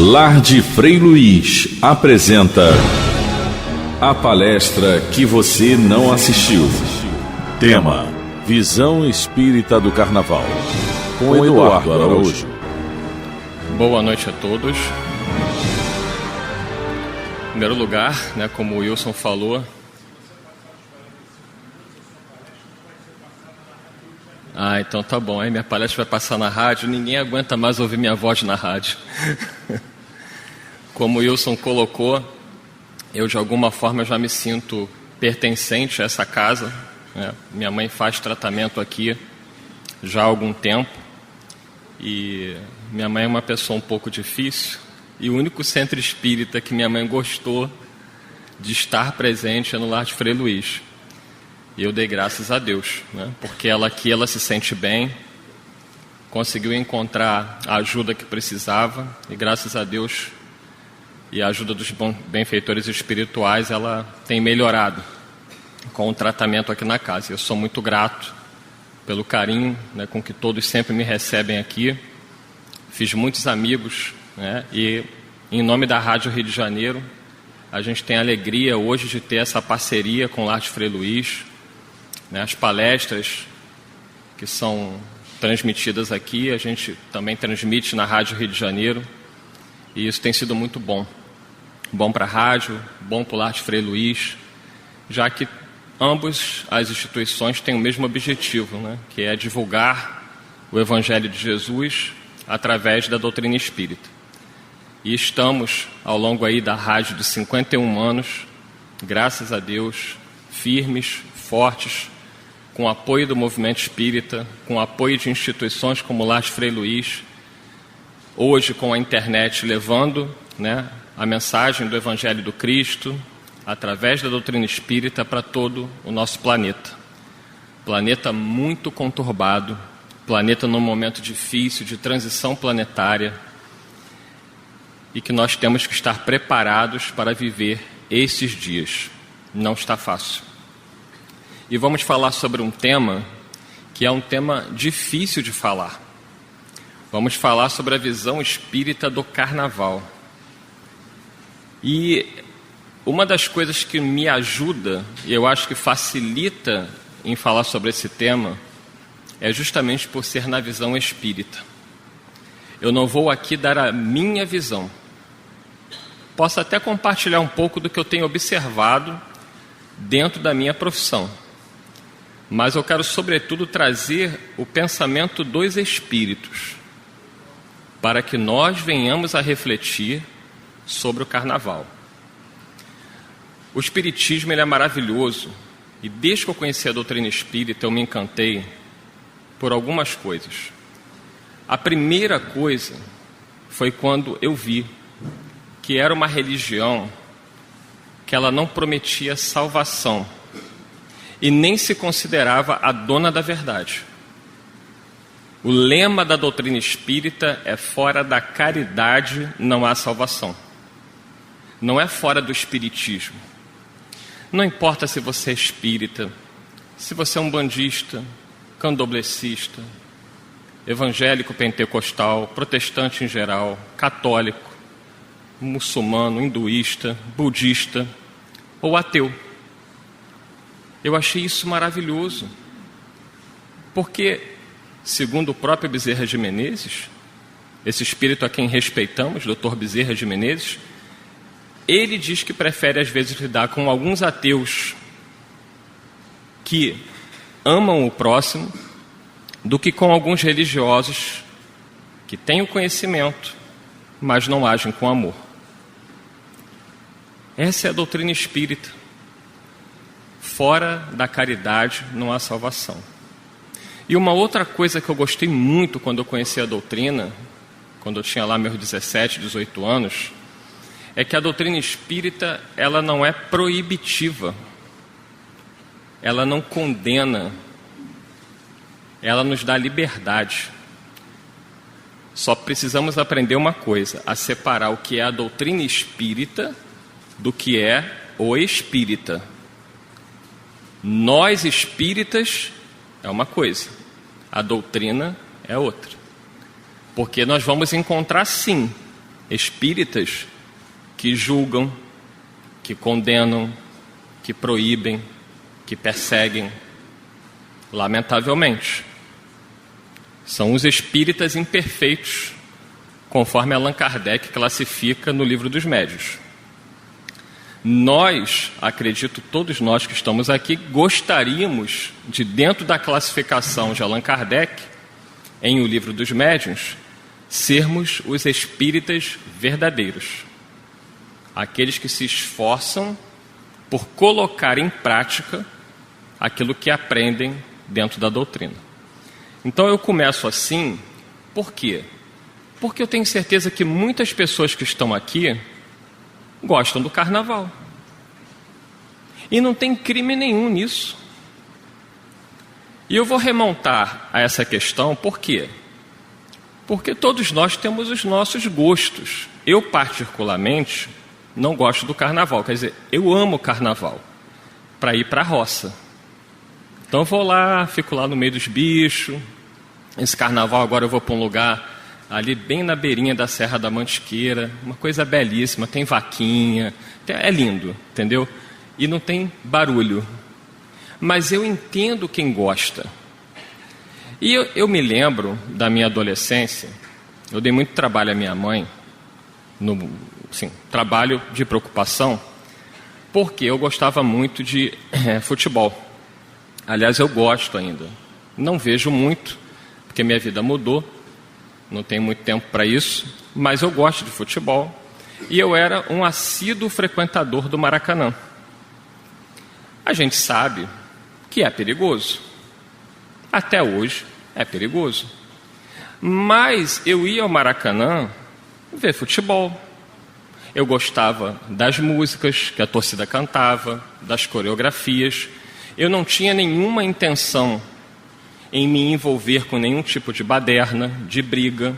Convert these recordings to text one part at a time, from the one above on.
Lar de Frei Luiz apresenta a palestra que você não assistiu. Tema: Visão Espírita do Carnaval, com Eduardo Araújo. Boa noite a todos. Em primeiro lugar, como o Wilson falou, então tá bom, aí minha palestra vai passar na rádio, ninguém aguenta mais ouvir minha voz na rádio. Como o Wilson colocou, eu de alguma forma já me sinto pertencente a essa casa, Minha mãe faz tratamento aqui já há algum tempo, e minha mãe é uma pessoa um pouco difícil, e o único centro espírita que minha mãe gostou de estar presente é no Lar de Frei Luiz. E eu dei graças a Deus, porque ela aqui ela se sente bem, conseguiu encontrar a ajuda que precisava, e graças a Deus e a ajuda dos benfeitores espirituais, ela tem melhorado com o tratamento aqui na casa. Eu sou muito grato pelo carinho com que todos sempre me recebem aqui. Fiz muitos amigos, e em nome da Rádio Rio de Janeiro, a gente tem a alegria hoje de ter essa parceria com o Lar de Frei Luiz. As palestras que são transmitidas aqui, a gente também transmite na Rádio Rio de Janeiro, e isso tem sido muito bom. Bom para a rádio, bom para o Lar de Frei Luiz, já que ambas as instituições têm o mesmo objetivo, que é divulgar o Evangelho de Jesus através da doutrina espírita. E estamos, ao longo aí da rádio de 51 anos, graças a Deus, firmes, fortes, com o apoio do movimento espírita, com o apoio de instituições como o Lar de Frei Luiz, hoje com a internet levando a mensagem do Evangelho do Cristo, através da doutrina espírita, para todo o nosso planeta. Planeta muito conturbado, planeta num momento difícil de transição planetária, e que nós temos que estar preparados para viver esses dias. Não está fácil. E vamos falar sobre um tema que é um tema difícil de falar. Vamos falar sobre a visão espírita do Carnaval. E uma das coisas que me ajuda, e eu acho que facilita em falar sobre esse tema, é justamente por ser na visão espírita. Eu não vou aqui dar a minha visão. Posso até compartilhar um pouco do que eu tenho observado dentro da minha profissão. Mas eu quero, sobretudo, trazer o pensamento dos espíritos, para que nós venhamos a refletir sobre o Carnaval. O espiritismo ele é maravilhoso, e desde que eu conheci a doutrina espírita eu me encantei por algumas coisas. A primeira coisa foi quando eu vi que era uma religião que ela não prometia salvação e nem se considerava a dona da verdade. O lema da doutrina espírita é: fora da caridade não há salvação. Não é fora do espiritismo. Não importa se você é espírita, se você é um bandista, candomblessista, evangélico pentecostal, protestante em geral, católico, muçulmano, hinduísta, budista ou ateu. Eu achei isso maravilhoso, porque, segundo o próprio Bezerra de Menezes, esse espírito a quem respeitamos, Dr. Bezerra de Menezes, ele diz que prefere às vezes lidar com alguns ateus que amam o próximo do que com alguns religiosos que têm o conhecimento, mas não agem com amor. Essa é a doutrina espírita. Fora da caridade não há salvação. E uma outra coisa que eu gostei muito quando eu conheci a doutrina, quando eu tinha lá meus 17, 18 anos, é que a doutrina espírita ela não é proibitiva, ela não condena, ela nos dá liberdade. Só precisamos aprender uma coisa: a separar o que é a doutrina espírita do que é o espírita. Nós espíritas é uma coisa, a doutrina é outra. Porque nós vamos encontrar sim espíritas que julgam, que condenam, que proíbem, que perseguem. Lamentavelmente, são os espíritas imperfeitos, conforme Allan Kardec classifica no Livro dos Médiuns. Nós, acredito, todos nós que estamos aqui, gostaríamos de, dentro da classificação de Allan Kardec, em O Livro dos Médiuns, sermos os espíritas verdadeiros. Aqueles que se esforçam por colocar em prática aquilo que aprendem dentro da doutrina. Então eu começo assim, por quê? Porque eu tenho certeza que muitas pessoas que estão aqui gostam do carnaval. E não tem crime nenhum nisso. E eu vou remontar a essa questão, por quê? Porque todos nós temos os nossos gostos. Eu, particularmente, não gosto do carnaval. Quer dizer, eu amo o carnaval para ir para a roça. Então eu vou lá, fico lá no meio dos bichos. Esse carnaval agora eu vou para um lugar ali bem na beirinha da Serra da Mantiqueira, uma coisa belíssima, tem vaquinha, é lindo, entendeu? E não tem barulho. Mas eu entendo quem gosta. E eu me lembro da minha adolescência, eu dei muito trabalho à minha mãe, trabalho de preocupação, porque eu gostava muito de futebol. Aliás, eu gosto ainda. Não vejo muito, porque minha vida mudou, não tenho muito tempo para isso, mas eu gosto de futebol. E eu era um assíduo frequentador do Maracanã. A gente sabe que é perigoso. Até hoje é perigoso. Mas eu ia ao Maracanã ver futebol. Eu gostava das músicas que a torcida cantava, das coreografias. Eu não tinha nenhuma intenção em me envolver com nenhum tipo de baderna, de briga.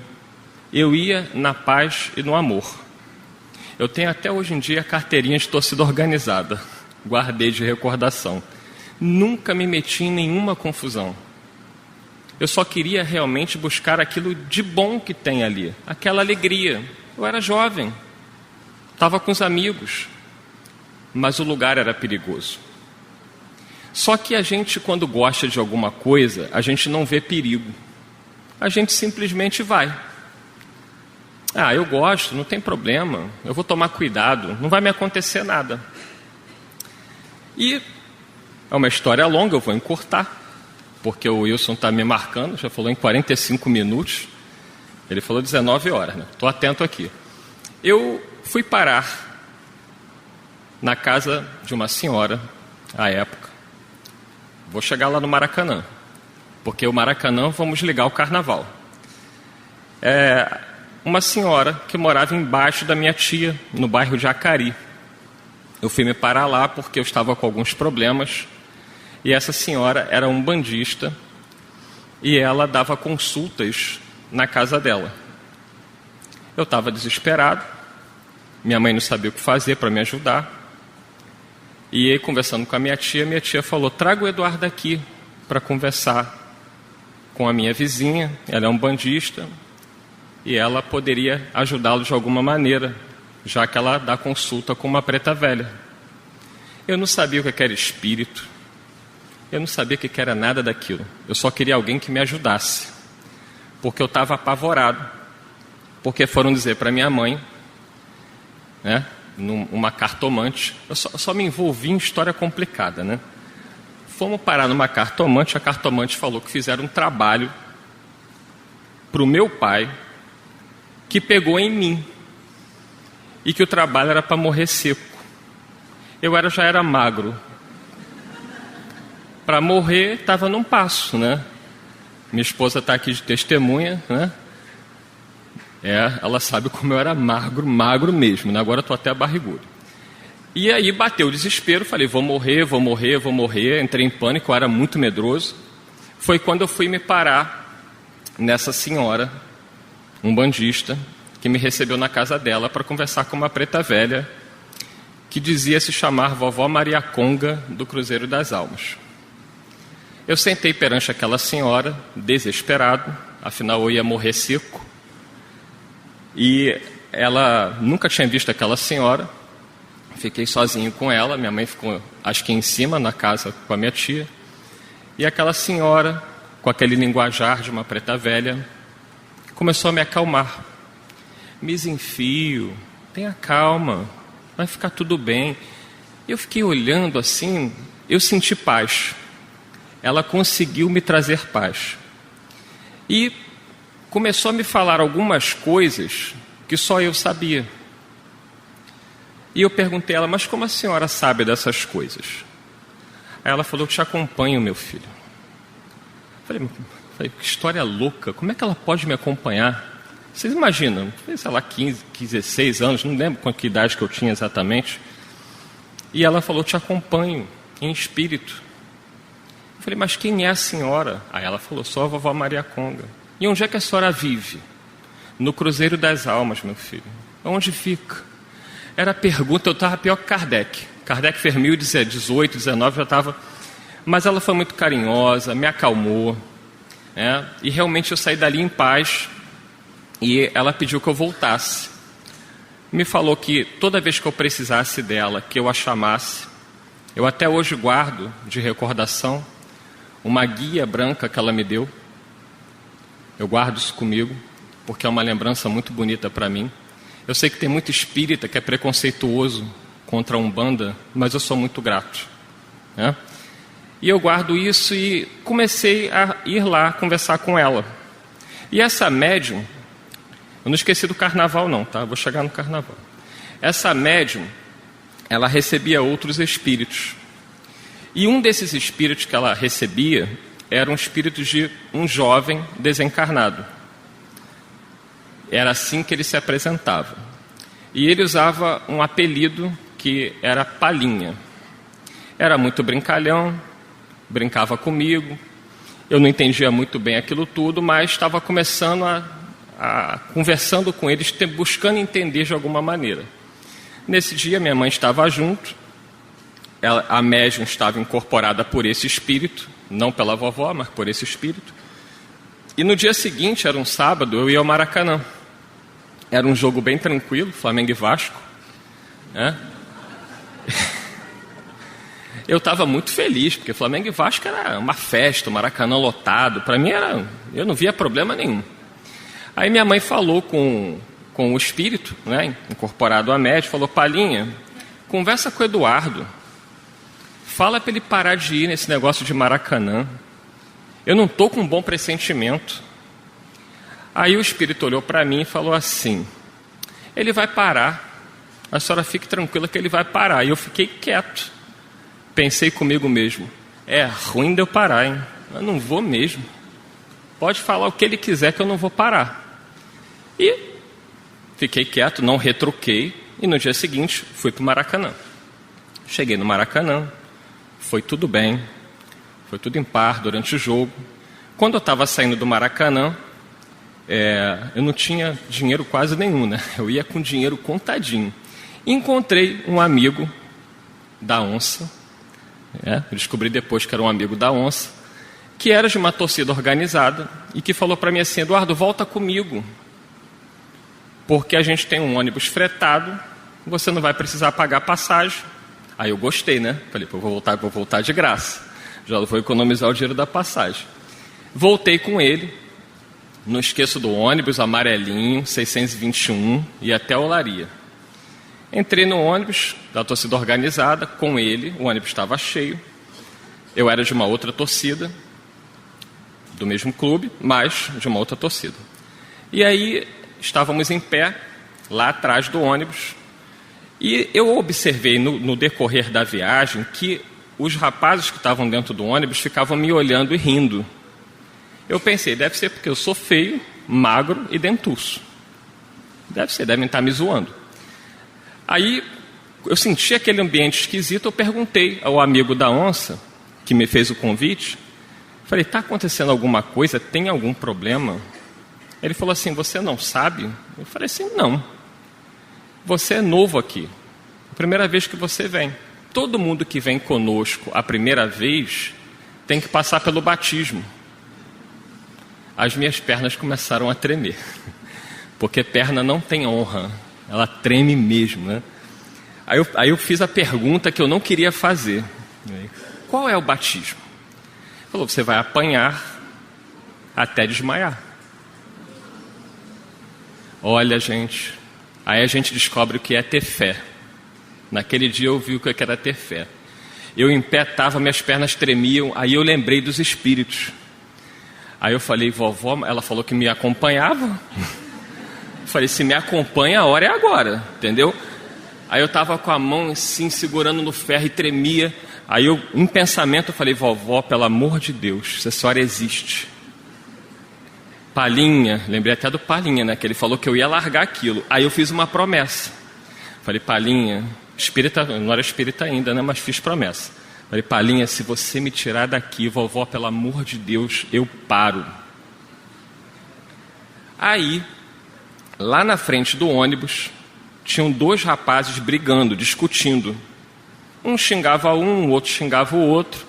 Eu ia na paz e no amor. Eu tenho até hoje em dia a carteirinha de torcida organizada. Guardei de recordação. Nunca me meti em nenhuma confusão. Eu só queria realmente buscar aquilo de bom que tem ali. Aquela alegria. Eu era jovem. Estava com os amigos. Mas o lugar era perigoso. Só que a gente, quando gosta de alguma coisa, a gente não vê perigo. A gente simplesmente vai. Eu gosto, não tem problema. Eu vou tomar cuidado, não vai me acontecer nada. E é uma história longa, eu vou encurtar, porque o Wilson está me marcando, já falou em 45 minutos. Ele falou 19 horas, né? Estou atento aqui. Eu fui parar na casa de uma senhora, à época. Vou chegar lá no Maracanã, porque o Maracanã vamos ligar o carnaval. Uma senhora que morava embaixo da minha tia, no bairro de Acari. Eu fui me parar lá porque eu estava com alguns problemas, e essa senhora era umbandista, e ela dava consultas na casa dela. Eu estava desesperado, minha mãe não sabia o que fazer para me ajudar. E aí, conversando com a minha tia falou: traga o Eduardo aqui para conversar com a minha vizinha, ela é umbandista, e ela poderia ajudá-lo de alguma maneira, já que ela dá consulta com uma preta velha. Eu não sabia o que era espírito, eu não sabia o que era nada daquilo, eu só queria alguém que me ajudasse, porque eu estava apavorado, porque foram dizer para minha mãe, né? Uma cartomante. Eu só me envolvi em história complicada, né? Fomos parar numa cartomante. A cartomante falou que fizeram um trabalho para o meu pai, que pegou em mim, e que o trabalho era para morrer seco. Eu já era magro. Para morrer estava num passo, né? Minha esposa está aqui de testemunha, né? Ela sabe como eu era magro mesmo, né? Agora estou até barrigudo. E aí bateu o desespero, falei, vou morrer. Entrei em pânico, eu era muito medroso. Foi quando eu fui me parar nessa senhora, umbandista, que me recebeu na casa dela para conversar com uma preta velha, que dizia se chamar Vovó Maria Conga do Cruzeiro das Almas. Eu sentei perante aquela senhora, desesperado, afinal eu ia morrer seco. E ela nunca tinha visto aquela senhora. Fiquei sozinho com ela, minha mãe ficou, acho que em cima, na casa com a minha tia. E aquela senhora, com aquele linguajar de uma preta velha, começou a me acalmar. Misenfio, tenha calma, vai ficar tudo bem. Eu fiquei olhando assim, eu senti paz. Ela conseguiu me trazer paz. E começou a me falar algumas coisas que só eu sabia. E eu perguntei a ela, mas como a senhora sabe dessas coisas? Aí ela falou, eu te acompanho, meu filho. Falei, que história louca, como é que ela pode me acompanhar? Vocês imaginam, sei lá, 15, 16 anos, não lembro com que idade que eu tinha exatamente. E ela falou, te acompanho, em espírito. Eu falei, mas quem é a senhora? Aí ela falou, sou a vovó Maria Conga. E onde é que a senhora vive? No Cruzeiro das Almas, meu filho. Onde fica? Era a pergunta, eu estava pior que Kardec. Kardec fez 1018, 19, já estava... Mas ela foi muito carinhosa, me acalmou. Né? E realmente eu saí dali em paz. E ela pediu que eu voltasse. Me falou que toda vez que eu precisasse dela, que eu a chamasse. Eu até hoje guardo de recordação uma guia branca que ela me deu. Eu guardo isso comigo, porque é uma lembrança muito bonita para mim. Eu sei que tem muito espírita que é preconceituoso contra a Umbanda, mas eu sou muito grato. Né? E eu guardo isso e comecei a ir lá conversar com ela. E essa médium, eu não esqueci do carnaval não, tá? Vou chegar no carnaval. Essa médium, ela recebia outros espíritos. E um desses espíritos que ela recebia era um espírito de um jovem desencarnado. Era assim que ele se apresentava. E ele usava um apelido que era Palinha. Era muito brincalhão, brincava comigo. Eu não entendia muito bem aquilo tudo, mas estava começando conversando com eles, buscando entender de alguma maneira. Nesse dia, minha mãe estava junto. A médium estava incorporada por esse espírito, não pela vovó, mas por esse espírito. E no dia seguinte, era um sábado, eu ia ao Maracanã. Era um jogo bem tranquilo, Flamengo e Vasco. Né? Eu estava muito feliz, porque Flamengo e Vasco era uma festa, o Maracanã lotado. Para mim, eu não via problema nenhum. Aí minha mãe falou com o espírito, né, incorporado à médium, falou, Palinha, conversa com o Eduardo. Fala para ele parar de ir nesse negócio de Maracanã. Eu não estou com um bom pressentimento. Aí o espírito olhou para mim e falou assim, ele vai parar, a senhora fique tranquila que ele vai parar. E eu fiquei quieto. Pensei comigo mesmo, é ruim de eu parar, hein? Eu não vou mesmo. Pode falar o que ele quiser que eu não vou parar. E fiquei quieto, não retruquei. E no dia seguinte fui para o Maracanã. Cheguei no Maracanã, foi tudo bem, foi tudo em par durante o jogo. Quando eu estava saindo do Maracanã, eu não tinha dinheiro quase nenhum, né? Eu ia com dinheiro contadinho. Encontrei um amigo da Onça, eu descobri depois que era um amigo da Onça, que era de uma torcida organizada e que falou para mim assim, Eduardo, volta comigo, porque a gente tem um ônibus fretado, você não vai precisar pagar passagem. Aí eu gostei, né? Falei, vou voltar de graça, já vou economizar o dinheiro da passagem. Voltei com ele, não esqueço do ônibus amarelinho, 621, e até Olaria. Entrei no ônibus da torcida organizada com ele, o ônibus estava cheio. Eu era de uma outra torcida, do mesmo clube, mas de uma outra torcida. E aí estávamos em pé, lá atrás do ônibus, e eu observei no decorrer da viagem que os rapazes que estavam dentro do ônibus ficavam me olhando e rindo. Eu pensei, deve ser porque eu sou feio, magro e dentuço. Devem estar me zoando. Aí eu senti aquele ambiente esquisito, eu perguntei ao amigo da Onça, que me fez o convite, falei, está acontecendo alguma coisa? Tem algum problema? Ele falou assim, você não sabe? Eu falei assim, não. Você é novo aqui, a primeira vez que você vem. Todo mundo que vem conosco a primeira vez tem que passar pelo batismo. As minhas pernas começaram a tremer, porque perna não tem honra, ela treme mesmo, né? Aí eu fiz a pergunta que eu não queria fazer. Qual é o batismo? Ele falou, você vai apanhar até desmaiar. Olha, gente, aí a gente descobre o que é ter fé. Naquele dia eu vi o que era ter fé. Eu em pé estava, minhas pernas tremiam, aí eu lembrei dos espíritos. Aí eu falei, vovó, ela falou que me acompanhava. Eu falei, se me acompanha, a hora é agora, entendeu? Aí eu estava com a mão assim, segurando no ferro e tremia. Aí eu, em pensamento, eu falei, vovó, pelo amor de Deus, essa senhora existe. Palinha, lembrei até do Palinha, né? Que ele falou que eu ia largar aquilo. Aí eu fiz uma promessa. Falei, Palinha, espírita, não era espírita ainda, né? Mas fiz promessa. Falei, Palinha, se você me tirar daqui, vovó, pelo amor de Deus, eu paro. Aí, lá na frente do ônibus, tinham 2 rapazes brigando, discutindo. Um xingava um, o outro xingava o outro.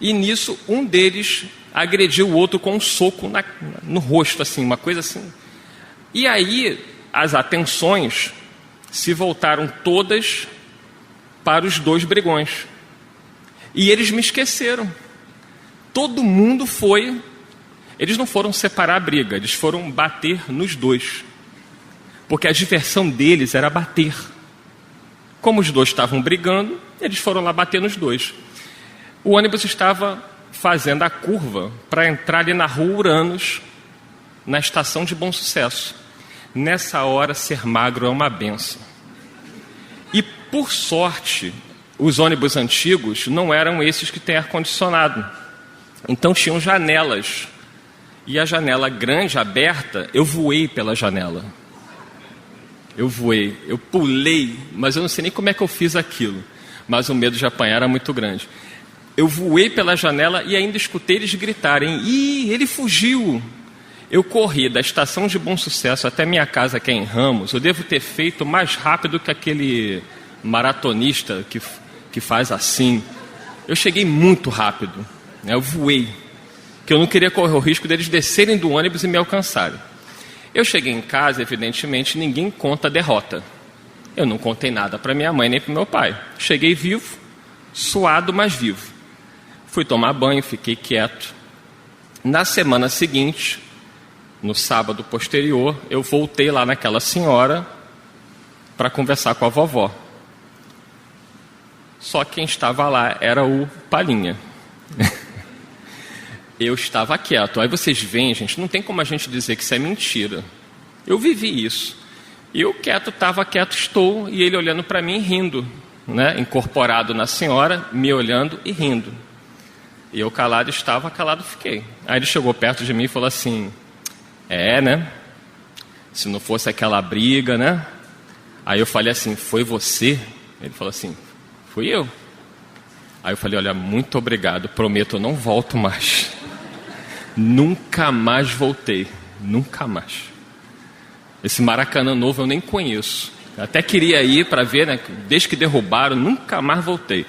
E nisso, um deles agrediu o outro com um soco no rosto, assim, uma coisa assim. E aí, as atenções se voltaram todas para os 2 brigões. E eles me esqueceram. Todo mundo foi... Eles não foram separar a briga, eles foram bater nos 2. Porque a diversão deles era bater. Como os 2 estavam brigando, eles foram lá bater nos 2. O ônibus estava fazendo a curva para entrar ali na Rua Uranus, na estação de Bom Sucesso. Nessa hora, ser magro é uma benção. E, por sorte, os ônibus antigos não eram esses que têm ar-condicionado. Então, tinham janelas. E a janela grande, aberta, eu voei pela janela. Eu voei, eu pulei, mas eu não sei nem como é que eu fiz aquilo. Mas o medo de apanhar era muito grande. Eu voei pela janela e ainda escutei eles gritarem, ih, ele fugiu. Eu corri da estação de Bom Sucesso até minha casa, que é em Ramos. Eu devo ter feito mais rápido que aquele maratonista que faz assim. Eu cheguei muito rápido, né? Eu voei, que eu não queria correr o risco deles descerem do ônibus e me alcançarem. Eu cheguei em casa, evidentemente, ninguém conta a derrota. Eu não contei nada para minha mãe nem para meu pai. Cheguei vivo, suado, mas vivo. Fui tomar banho, fiquei quieto. Na semana seguinte, no sábado posterior, eu voltei lá naquela senhora para conversar com a vovó. Só quem estava lá era o Palinha. Eu estava quieto. Aí vocês veem, gente, não tem como a gente dizer que isso é mentira. Eu vivi isso. Eu quieto, estava quieto, estou, e ele olhando para mim rindo, né? Incorporado na senhora, me olhando e rindo. E eu calado estava, calado fiquei. Aí ele chegou perto de mim e falou assim, né? Se não fosse aquela briga, né? Aí eu falei assim, foi você? Ele falou assim, fui eu. Aí eu falei, olha, muito obrigado, prometo, eu não volto mais. Nunca mais voltei, nunca mais. Esse Maracanã novo eu nem conheço. Eu até queria ir para ver, né? Desde que derrubaram, nunca mais voltei.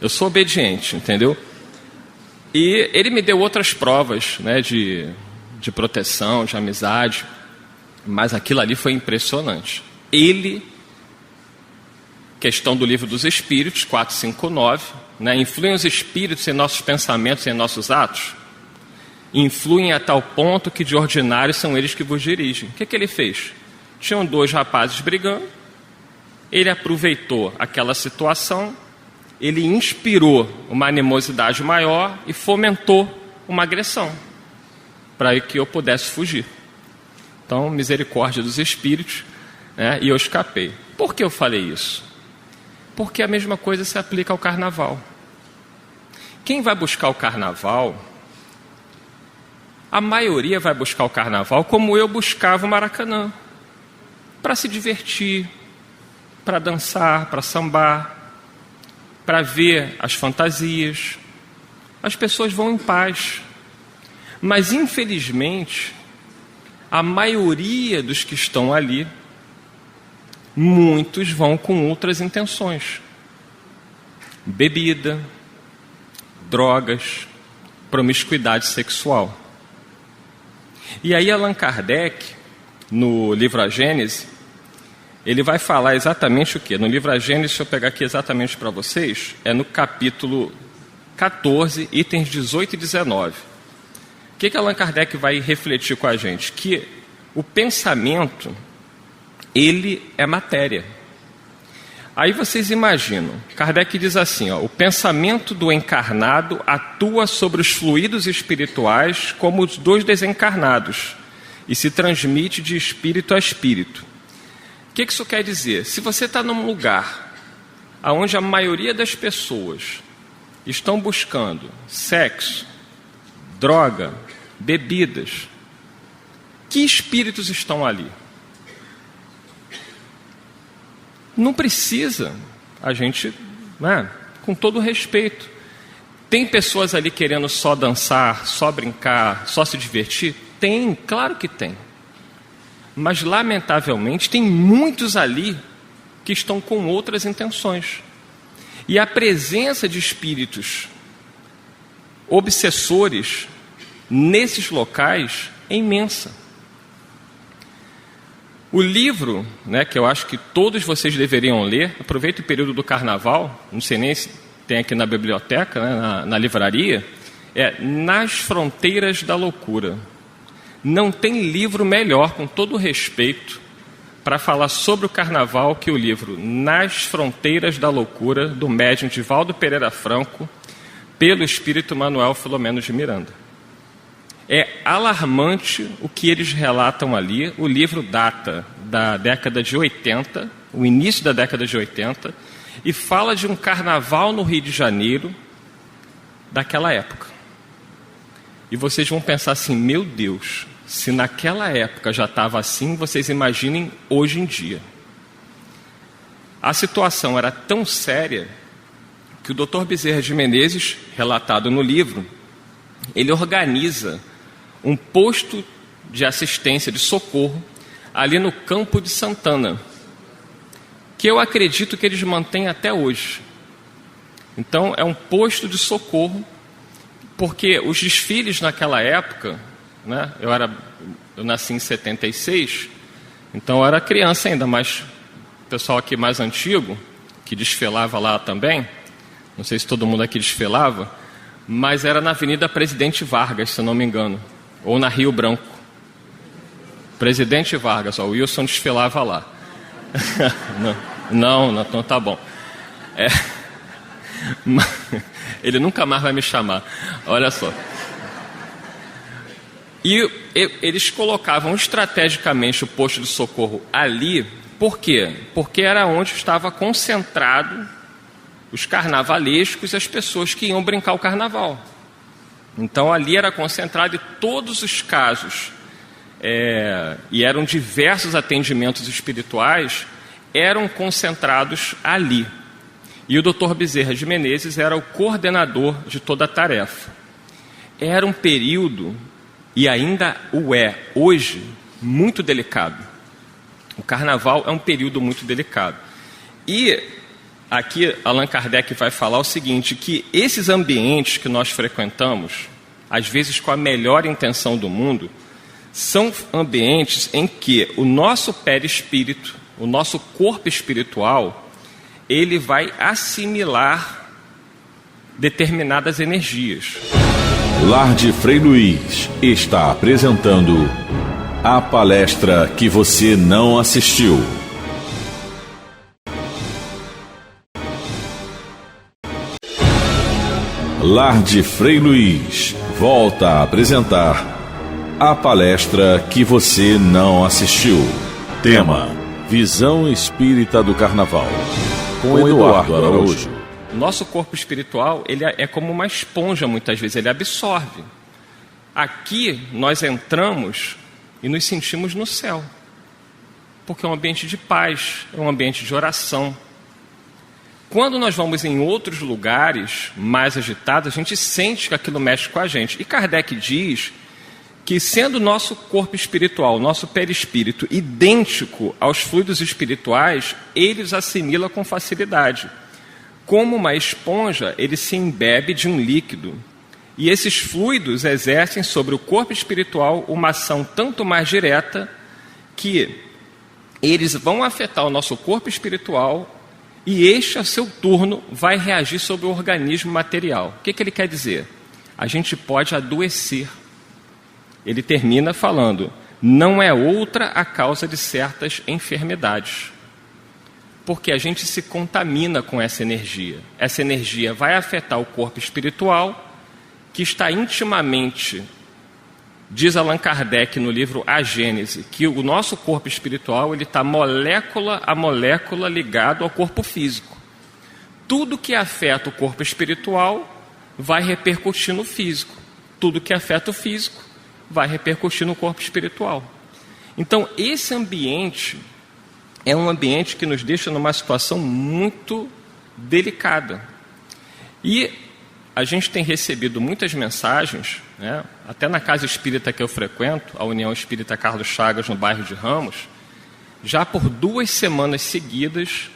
Eu sou obediente, entendeu? E ele me deu outras provas, né, de proteção, de amizade, mas aquilo ali foi impressionante. Ele, questão do Livro dos Espíritos, 459, né, influem os espíritos em nossos pensamentos e em nossos atos? Influem a tal ponto que de ordinário são eles que vos dirigem. O que ele fez? Tinham 2 rapazes brigando, ele aproveitou aquela situação, ele inspirou uma animosidade maior e fomentou uma agressão, para que eu pudesse fugir. Então, misericórdia dos espíritos, né, e eu escapei. Por que eu falei isso? Porque a mesma coisa se aplica ao carnaval. Quem vai buscar o carnaval, a maioria vai buscar o carnaval como eu buscava o Maracanã, para se divertir, para dançar, para sambar, para ver as fantasias. As pessoas vão em paz. Mas, infelizmente, a maioria dos que estão ali, muitos vão com outras intenções. Bebida, drogas, promiscuidade sexual. E aí Allan Kardec, no livro A Gênese, ele vai falar exatamente o quê? No livro A Gênese, deixa eu pegar aqui exatamente para vocês, é no capítulo 14, itens 18 e 19. O que Allan Kardec vai refletir com a gente? Que o pensamento, ele é matéria. Aí vocês imaginam, Kardec diz assim, ó, o pensamento do encarnado atua sobre os fluidos espirituais como os dos desencarnados e se transmite de espírito a espírito. O que isso quer dizer? Se você está num lugar onde a maioria das pessoas estão buscando sexo, droga, bebidas, que espíritos estão ali? Não precisa, a gente, né, com todo respeito. Tem pessoas ali querendo só dançar, só brincar, só se divertir? Tem, claro que tem. Mas, lamentavelmente, tem muitos ali que estão com outras intenções. E a presença de espíritos obsessores nesses locais é imensa. O livro, né, que eu acho que todos vocês deveriam ler, aproveita o período do carnaval, não sei nem se tem aqui na biblioteca, né, na livraria, é Nas Fronteiras da Loucura. Não tem livro melhor, com todo o respeito, para falar sobre o carnaval que o livro Nas Fronteiras da Loucura, do médium Divaldo Pereira Franco, pelo espírito Manuel Filomeno de Miranda. É alarmante o que eles relatam ali. O livro data da década de 80, o início da década de 80, e fala de um carnaval no Rio de Janeiro daquela época. E vocês vão pensar assim, meu Deus, se naquela época já estava assim, vocês imaginem hoje em dia. A situação era tão séria que o Dr. Bezerra de Menezes, relatado no livro, ele organiza um posto de assistência, de socorro, ali no Campo de Santana, que eu acredito que eles mantêm até hoje. Então, é um posto de socorro, porque os desfiles naquela época, né, eu nasci em 76, então eu era criança ainda, mas o pessoal aqui mais antigo, que desfilava lá também, não sei se todo mundo aqui desfilava, mas era na Avenida Presidente Vargas, se eu não me engano, ou na Rio Branco. Presidente Vargas, ó, o Wilson desfilava lá. não, então tá bom. Ele nunca mais vai me chamar, olha só. E eles colocavam estrategicamente o posto de socorro ali, por quê? Porque era onde estava concentrado os carnavalescos e as pessoas que iam brincar o carnaval. Então ali era concentrado, e todos os casos, e eram diversos atendimentos espirituais, eram concentrados ali. E o Dr. Bezerra de Menezes era o coordenador de toda a tarefa. Era um período, e ainda o é hoje, muito delicado. O carnaval é um período muito delicado. E aqui Allan Kardec vai falar o seguinte, que esses ambientes que nós frequentamos, às vezes com a melhor intenção do mundo, são ambientes em que o nosso perispírito, o nosso corpo espiritual, ele vai assimilar determinadas energias. Lar de Frei Luiz está apresentando a palestra que você não assistiu. Lar de Frei Luiz volta a apresentar a palestra que você não assistiu. Tema: Visão Espírita do Carnaval, com Eduardo Araújo. Nosso corpo espiritual, ele é como uma esponja, muitas vezes, ele absorve. Aqui nós entramos e nos sentimos no céu, porque é um ambiente de paz, é um ambiente de oração. Quando nós vamos em outros lugares mais agitados, a gente sente que aquilo mexe com a gente. E Kardec diz que, sendo o nosso corpo espiritual, nosso perispírito, idêntico aos fluidos espirituais, ele os assimila com facilidade. Como uma esponja, ele se embebe de um líquido. E esses fluidos exercem sobre o corpo espiritual uma ação tanto mais direta que eles vão afetar o nosso corpo espiritual e este, a seu turno, vai reagir sobre o organismo material. O que ele quer dizer? A gente pode adoecer. Ele termina falando, não é outra a causa de certas enfermidades. Porque a gente se contamina com essa energia. Essa energia vai afetar o corpo espiritual, que está intimamente, diz Allan Kardec no livro A Gênese, que o nosso corpo espiritual ele está molécula a molécula ligado ao corpo físico. Tudo que afeta o corpo espiritual vai repercutir no físico. Tudo que afeta o físico vai repercutir no corpo espiritual. Então, esse ambiente é um ambiente que nos deixa numa situação muito delicada. E a gente tem recebido muitas mensagens, né, até na casa espírita que eu frequento, a União Espírita Carlos Chagas, no bairro de Ramos, já por 2 semanas seguidas,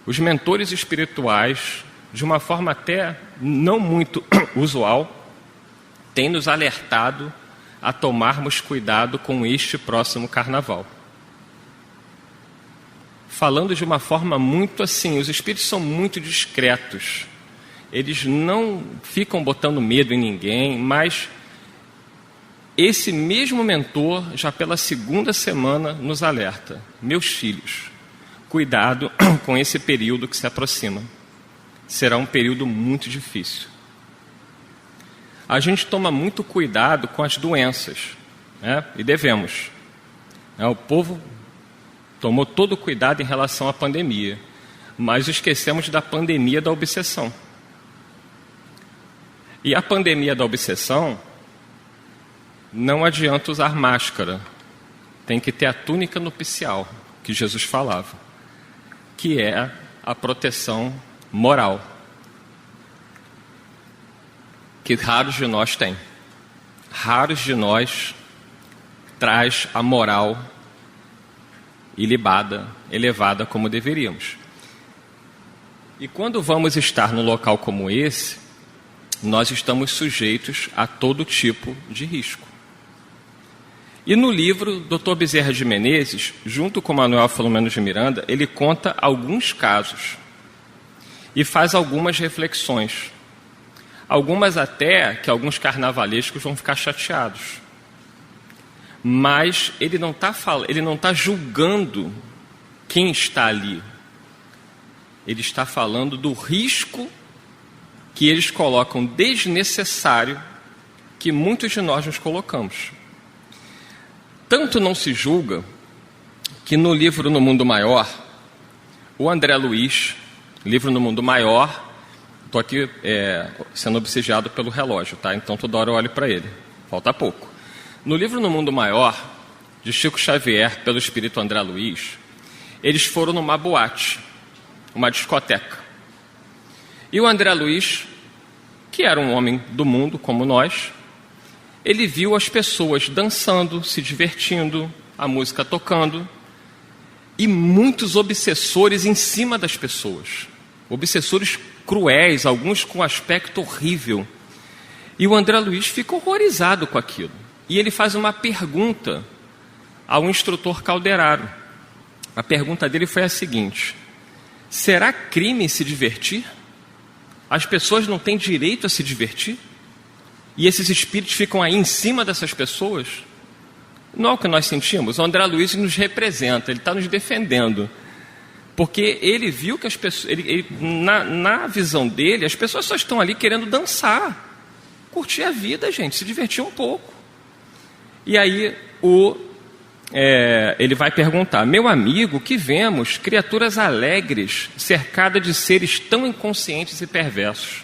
os mentores espirituais, de uma forma até não muito usual, têm nos alertado a tomarmos cuidado com este próximo carnaval. Falando de uma forma muito assim, os espíritos são muito discretos. Eles não ficam botando medo em ninguém, mas esse mesmo mentor, já pela 2ª semana, nos alerta. Meus filhos, cuidado com esse período que se aproxima. Será um período muito difícil. A gente toma muito cuidado com as doenças, né? E devemos. O povo tomou todo o cuidado em relação à pandemia, mas esquecemos da pandemia da obsessão. E a pandemia da obsessão, não adianta usar máscara, tem que ter a túnica nupcial, que Jesus falava, que é a proteção moral, que raros de nós têm. Raros de nós traz a moral ilibada, elevada como deveríamos. E quando vamos estar num local como esse, nós estamos sujeitos a todo tipo de risco. E no livro, Dr. Bezerra de Menezes, junto com Manuel Filomeno de Miranda, ele conta alguns casos e faz algumas reflexões. Algumas até que alguns carnavalescos vão ficar chateados. Mas ele não está julgando quem está ali. Ele está falando do risco que eles colocam desnecessário, que muitos de nós nos colocamos. Tanto não se julga que no livro No Mundo Maior, o André Luiz, livro No Mundo Maior, estou aqui sendo obsidiado pelo relógio, tá? Então toda hora eu olho para ele, falta pouco. No livro No Mundo Maior, de Chico Xavier, pelo espírito André Luiz, eles foram numa boate, uma discoteca. E o André Luiz, que era um homem do mundo como nós, ele viu as pessoas dançando, se divertindo, a música tocando, e muitos obsessores em cima das pessoas. Obsessores cruéis, alguns com aspecto horrível. E o André Luiz fica horrorizado com aquilo. E ele faz uma pergunta ao instrutor Calderaro. A pergunta dele foi a seguinte: será crime se divertir? As pessoas não têm direito a se divertir? E esses espíritos ficam aí em cima dessas pessoas? Não é o que nós sentimos? O André Luiz nos representa, ele está nos defendendo. Porque ele viu que as pessoas, na visão dele, as pessoas só estão ali querendo dançar, curtir a vida, gente, se divertir um pouco. E aí ele vai perguntar: meu amigo, que vemos criaturas alegres, cercadas de seres tão inconscientes e perversos.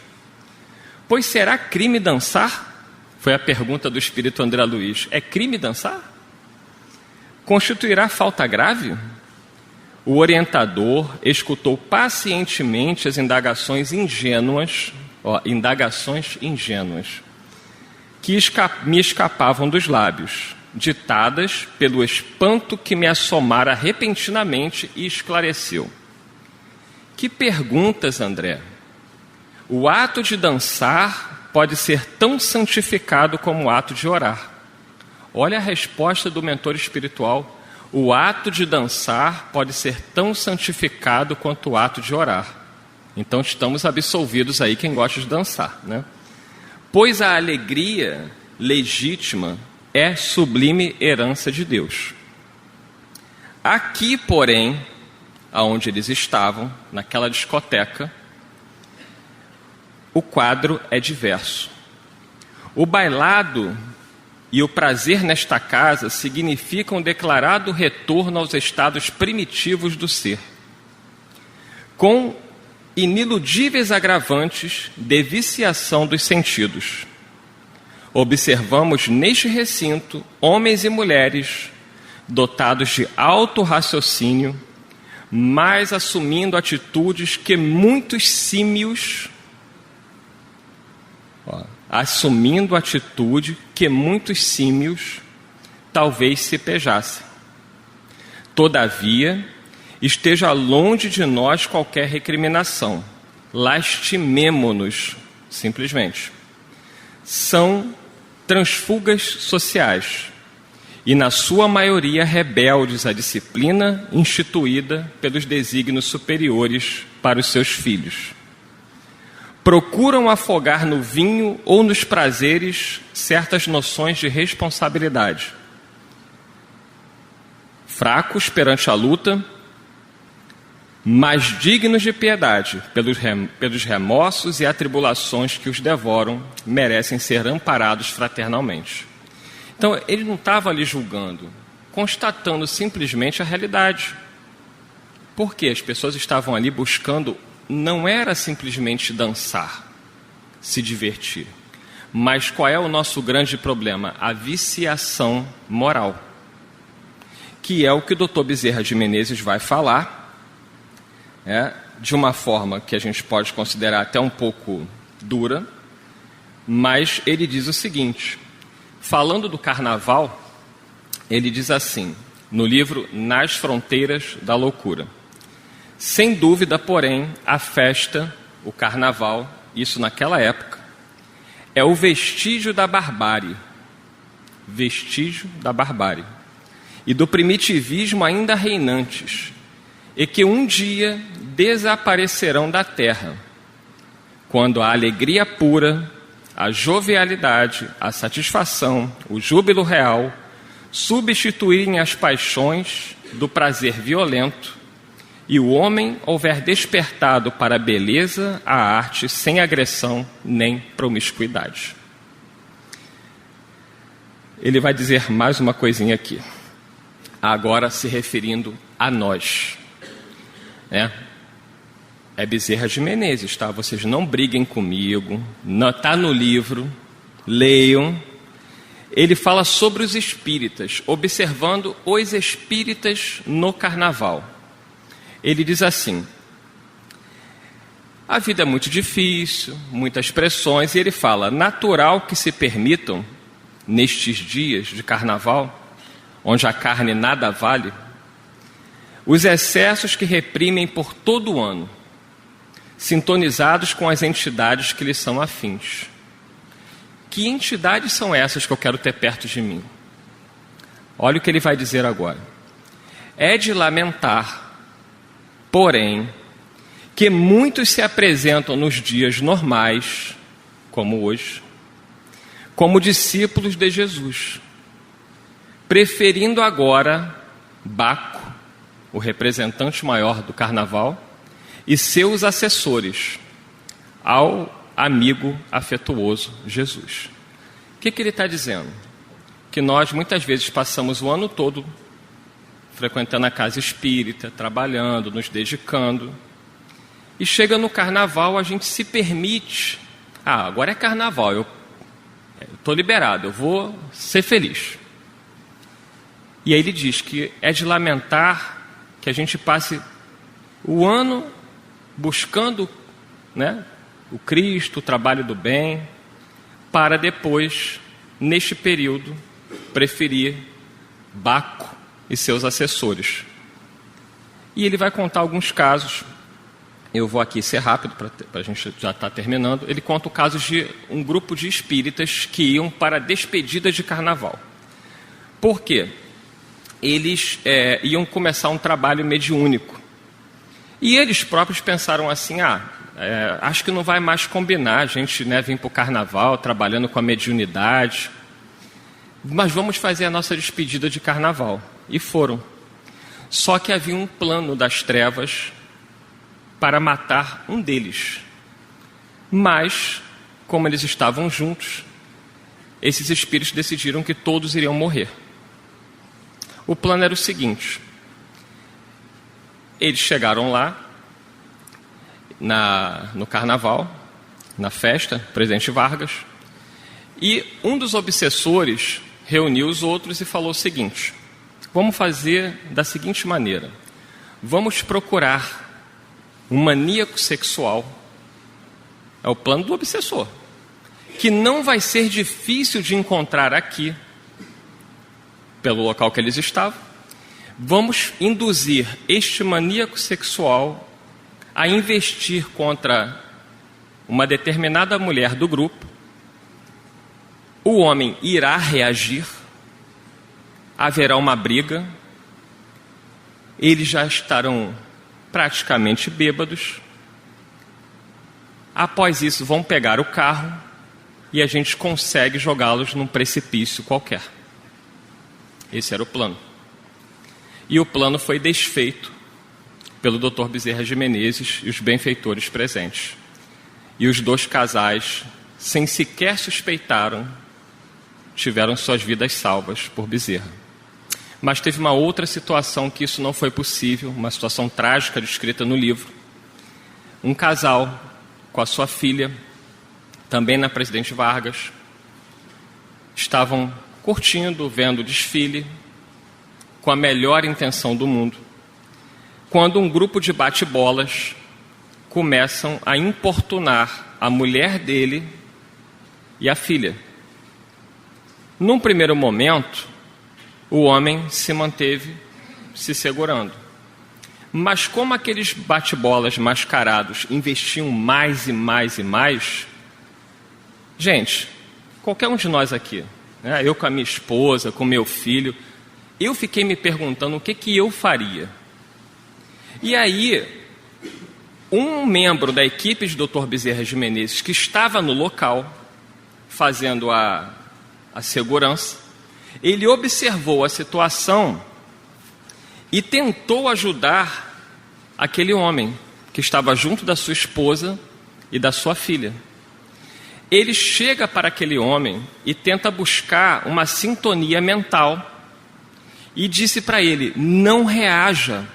Pois será crime dançar? Foi a pergunta do espírito André Luiz. É crime dançar? Constituirá falta grave? O orientador escutou pacientemente as indagações ingênuas, que me escapavam dos lábios, ditadas pelo espanto que me assomara repentinamente, e esclareceu. Que perguntas, André? O ato de dançar pode ser tão santificado como o ato de orar. Olha a resposta do mentor espiritual. o ato de dançar pode ser tão santificado quanto o ato de orar. Então estamos absolvidos aí quem gosta de dançar, né? Pois a alegria legítima é sublime herança de Deus. Aqui, porém, aonde eles estavam, naquela discoteca, o quadro é diverso. O bailado e o prazer nesta casa significam um declarado retorno aos estados primitivos do ser, com iniludíveis agravantes de viciação dos sentidos. Observamos neste recinto homens e mulheres dotados de alto raciocínio, mas assumindo atitudes que muitos símios talvez se pejassem. Todavia, esteja longe de nós qualquer recriminação. Lastimemo-nos, simplesmente. São transfugas sociais e, na sua maioria, rebeldes à disciplina instituída pelos desígnios superiores para os seus filhos. Procuram afogar no vinho ou nos prazeres certas noções de responsabilidade. Fracos perante a luta, mas dignos de piedade, pelos remorsos e atribulações que os devoram, merecem ser amparados fraternalmente. Então, ele não estava ali julgando, constatando simplesmente a realidade. Porque as pessoas estavam ali buscando, não era simplesmente dançar, se divertir. Mas qual é o nosso grande problema? A viciação moral. Que é o que o Dr. Bezerra de Menezes vai falar, de uma forma que a gente pode considerar até um pouco dura, mas ele diz o seguinte, falando do carnaval, ele diz assim, no livro Nas Fronteiras da Loucura: sem dúvida, porém, a festa, o carnaval, isso naquela época, é o vestígio da barbárie, e do primitivismo ainda reinantes, e que um dia desaparecerão da terra, quando a alegria pura, a jovialidade, a satisfação, o júbilo real, substituírem as paixões do prazer violento, e o homem houver despertado para a beleza, a arte, sem agressão nem promiscuidade. Ele vai dizer mais uma coisinha aqui, agora se referindo a nós. É Bezerra de Menezes, tá? Vocês não briguem comigo, está no livro, leiam. Ele fala sobre os espíritas, observando os espíritas no carnaval. Ele diz assim, a vida é muito difícil, muitas pressões, e ele fala, natural que se permitam, nestes dias de carnaval, onde a carne nada vale, os excessos que reprimem por todo o ano, sintonizados com as entidades que lhes são afins. Que entidades são essas que eu quero ter perto de mim? Olha o que ele vai dizer agora. É de lamentar, porém, que muitos se apresentam nos dias normais, como hoje, como discípulos de Jesus, preferindo agora Baco, o representante maior do carnaval, e seus assessores, ao amigo afetuoso Jesus. O que ele está dizendo? Que nós muitas vezes passamos o ano todo frequentando a casa espírita, trabalhando, nos dedicando, e chega no carnaval, a gente se permite, agora é carnaval, eu estou liberado, eu vou ser feliz. E aí ele diz que é de lamentar que a gente passe o ano buscando, o Cristo, o trabalho do bem, para depois, neste período, preferir Baco e seus assessores. E ele vai contar alguns casos, eu vou aqui ser rápido, para a gente já estar terminando. Ele conta o caso de um grupo de espíritas que iam para a despedida de carnaval. Por quê? eles iam começar um trabalho mediúnico. E eles próprios pensaram assim, acho que não vai mais combinar a gente vir para o carnaval trabalhando com a mediunidade, mas vamos fazer a nossa despedida de carnaval. E foram. Só que havia um plano das trevas para matar um deles. Mas, como eles estavam juntos, esses espíritos decidiram que todos iriam morrer. O plano era o seguinte: eles chegaram lá, no carnaval, na festa, Presidente Vargas, e um dos obsessores reuniu os outros e falou o seguinte: vamos fazer da seguinte maneira, vamos procurar um maníaco sexual, é o plano do obsessor, que não vai ser difícil de encontrar aqui, pelo local que eles estavam. Vamos induzir este maníaco sexual a investir contra uma determinada mulher do grupo. O homem irá reagir, haverá uma briga, eles já estarão praticamente bêbados. Após isso, vão pegar o carro e a gente consegue jogá-los num precipício qualquer. Esse era o plano. E o plano foi desfeito pelo Dr. Bezerra de Menezes e os benfeitores presentes. E os dois casais, sem sequer suspeitarem, tiveram suas vidas salvas por Bezerra. Mas teve uma outra situação que isso não foi possível, uma situação trágica descrita no livro. Um casal com a sua filha, também na Presidente Vargas, estavam curtindo, vendo o desfile, com a melhor intenção do mundo, quando um grupo de bate-bolas começam a importunar a mulher dele e a filha. Num primeiro momento, o homem se manteve se segurando. Mas como aqueles bate-bolas mascarados investiam mais e mais e mais, gente, qualquer um de nós aqui, eu com a minha esposa, com meu filho, eu fiquei me perguntando o que eu faria. E aí, um membro da equipe de Dr. Bezerra de Menezes, que estava no local, fazendo a segurança, ele observou a situação e tentou ajudar aquele homem que estava junto da sua esposa e da sua filha. Ele chega para aquele homem e tenta buscar uma sintonia mental e disse para ele: não reaja,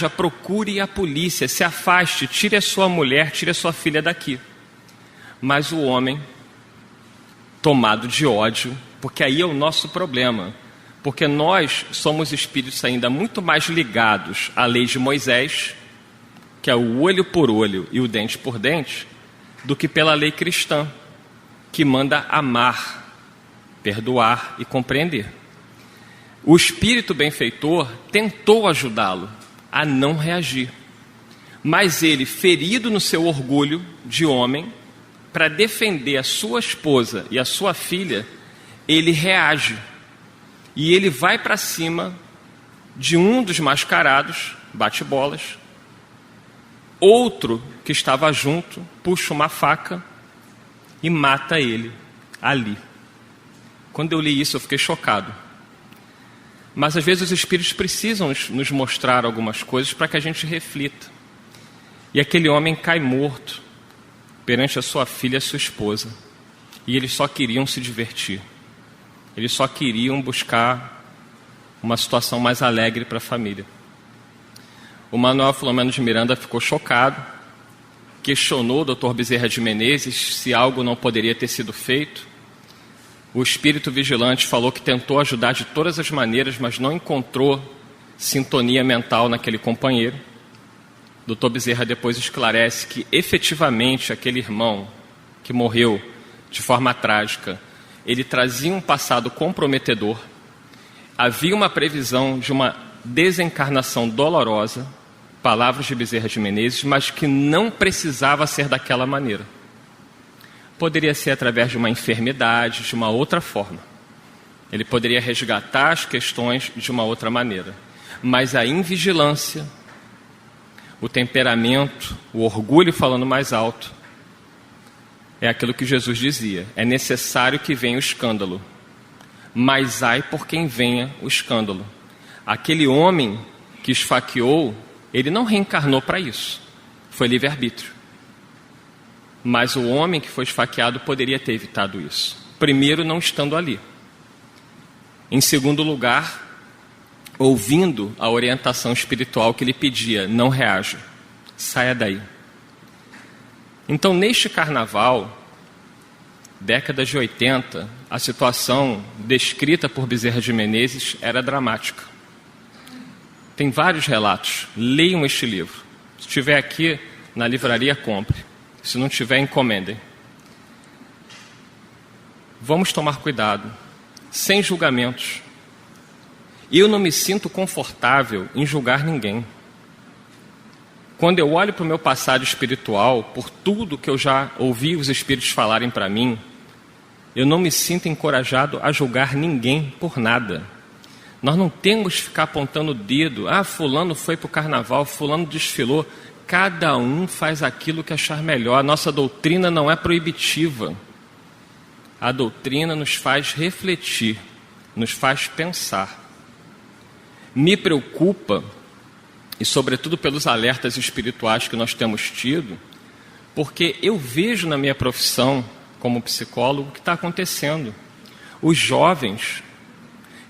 procure a polícia, se afaste, tire a sua mulher, tire a sua filha daqui. Mas o homem, tomado de ódio, porque aí é o nosso problema, porque nós somos espíritos ainda muito mais ligados à lei de Moisés, que é o olho por olho e o dente por dente, do que pela lei cristã, que manda amar, perdoar e compreender. O espírito benfeitor tentou ajudá-lo a não reagir, mas ele, ferido no seu orgulho de homem, para defender a sua esposa e a sua filha, ele reage. E ele vai para cima de um dos mascarados, bate-bolas. Outro que estava junto puxa uma faca e mata ele ali. Quando eu li isso, eu fiquei chocado. Mas às vezes os espíritos precisam nos mostrar algumas coisas para que a gente reflita. E aquele homem cai morto perante a sua filha e a sua esposa. E eles só queriam se divertir. Eles só queriam buscar uma situação mais alegre para a família. O Manuel Filomeno de Miranda ficou chocado, questionou o Dr. Bezerra de Menezes se algo não poderia ter sido feito. O espírito vigilante falou que tentou ajudar de todas as maneiras, mas não encontrou sintonia mental naquele companheiro. O Dr. Bezerra depois esclarece que efetivamente aquele irmão que morreu de forma trágica, ele trazia um passado comprometedor, havia uma previsão de uma desencarnação dolorosa, palavras de Bezerra de Menezes, mas que não precisava ser daquela maneira. Poderia ser através de uma enfermidade, de uma outra forma. Ele poderia resgatar as questões de uma outra maneira. Mas a invigilância, o temperamento, o orgulho falando mais alto, é aquilo que Jesus dizia: é necessário que venha o escândalo, mas ai por quem venha o escândalo. Aquele homem que esfaqueou, ele não reencarnou para isso, foi livre-arbítrio. Mas o homem que foi esfaqueado poderia ter evitado isso. Primeiro, não estando ali. Em segundo lugar, ouvindo a orientação espiritual que lhe pedia: não reaja, saia daí. Então, neste carnaval, décadas de 80, a situação descrita por Bezerra de Menezes era dramática. Tem vários relatos, leiam este livro. Se estiver aqui na livraria, compre. Se não tiver, encomendem. Vamos tomar cuidado, sem julgamentos. Eu não me sinto confortável em julgar ninguém. Quando eu olho para o meu passado espiritual, por tudo que eu já ouvi os espíritos falarem para mim, eu não me sinto encorajado a julgar ninguém por nada. Nós não temos que ficar apontando o dedo: ah, fulano foi para o carnaval, fulano desfilou. Cada um faz aquilo que achar melhor. A nossa doutrina não é proibitiva. A doutrina nos faz refletir, nos faz pensar. Me preocupa, e sobretudo pelos alertas espirituais que nós temos tido, porque eu vejo na minha profissão como psicólogo o que está acontecendo. Os jovens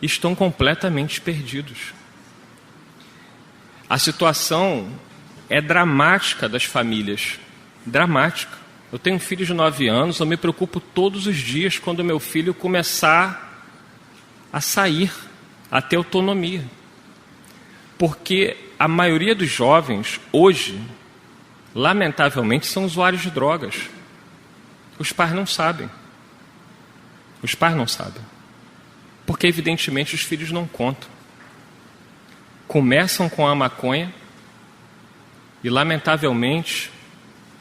estão completamente perdidos. A situação é dramática das famílias, dramática. Eu tenho um filho de 9 anos, eu me preocupo todos os dias quando meu filho começar a sair, a ter autonomia. Porque a maioria dos jovens, hoje, lamentavelmente, são usuários de drogas. Os pais não sabem. Os pais não sabem. Porque, evidentemente, os filhos não contam. Começam com a maconha e, lamentavelmente,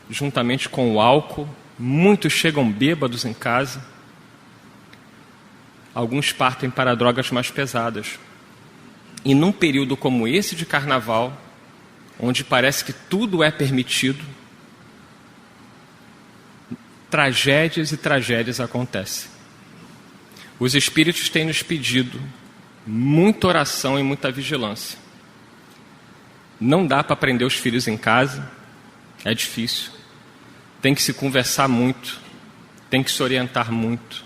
juntamente com o álcool, muitos chegam bêbados em casa. Alguns partem para drogas mais pesadas. E num período como esse de carnaval, onde parece que tudo é permitido, tragédias e tragédias acontecem. Os espíritos têm nos pedido muita oração e muita vigilância. Não dá para prender os filhos em casa, é difícil. Tem que se conversar muito, tem que se orientar muito.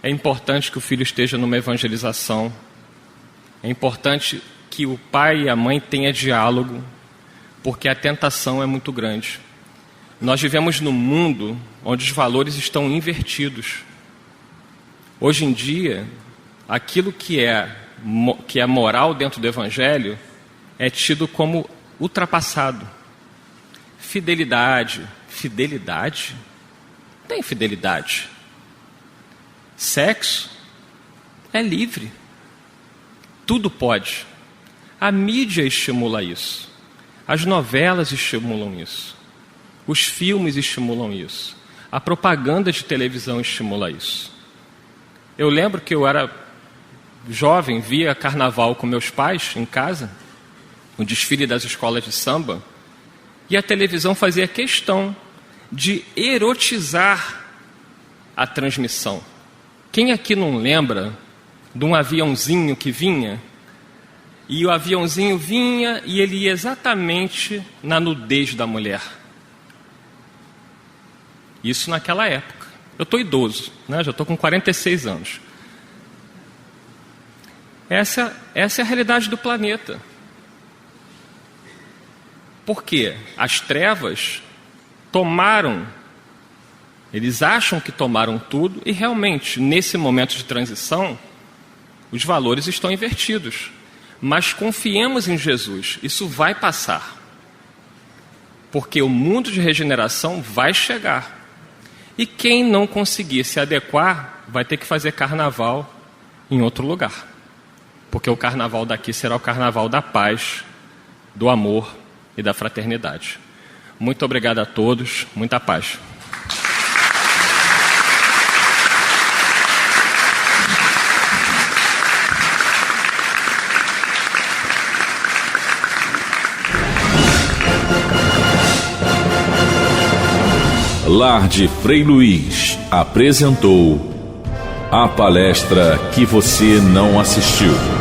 É importante que o filho esteja numa evangelização. É importante que o pai e a mãe tenham diálogo, porque a tentação é muito grande. Nós vivemos num mundo onde os valores estão invertidos. Hoje em dia, aquilo que é moral dentro do Evangelho é tido como ultrapassado. Fidelidade. Fidelidade? Não tem fidelidade. Sexo é livre. Tudo pode. A mídia estimula isso. As novelas estimulam isso. Os filmes estimulam isso. A propaganda de televisão estimula isso. Eu lembro que eu era jovem, via carnaval com meus pais em casa, o desfile das escolas de samba, e a televisão fazia questão de erotizar a transmissão. Quem aqui não lembra de um aviãozinho que vinha, e o aviãozinho vinha e ele ia exatamente na nudez da mulher? Isso naquela época. Eu estou idoso, né? Já estou com 46 anos. Essa é a realidade do planeta. Por quê? As trevas tomaram, eles acham que tomaram tudo, e realmente, nesse momento de transição, os valores estão invertidos. Mas confiemos em Jesus, isso vai passar. Porque o mundo de regeneração vai chegar. E quem não conseguir se adequar, vai ter que fazer carnaval em outro lugar. Porque o carnaval daqui será o carnaval da paz, do amor e da fraternidade. Muito obrigado a todos, muita paz. Lar de Frei Luiz apresentou a palestra que você não assistiu.